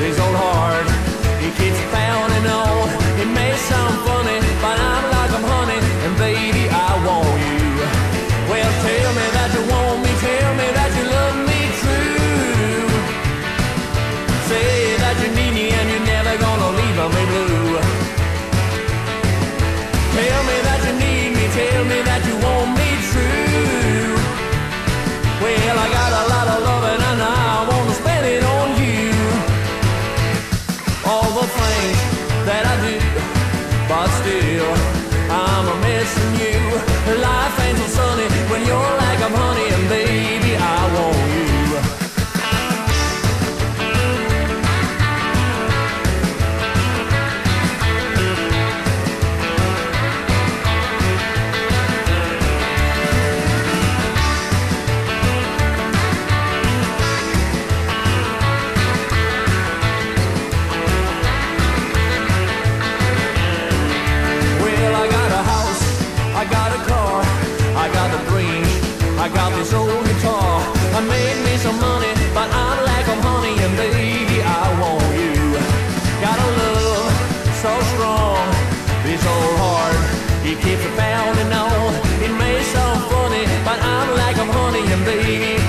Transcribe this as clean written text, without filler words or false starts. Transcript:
this old heart, it keeps pounding on. It may sound funny, but I'm like I'm honey, and baby, I want you. Well, tell me that you want me, tell me that you love me true. Say that you need me and you're never gonna leave me blue. Tell me that you need me, tell me that you want me true. Well, I got a lot of loving and I wanna spend it on you. All the things that I do, but still I'm a missing you. Life ain't so sunny when you're like I'm honey, and baby, I want you. I got a car, I got a dream, I got this old guitar. I made me some money, but I'm like I'm honey, and baby, I want you. Got a love so strong, this old heart, it keeps pounding on. It may sound funny, but I'm like I'm honey, and baby,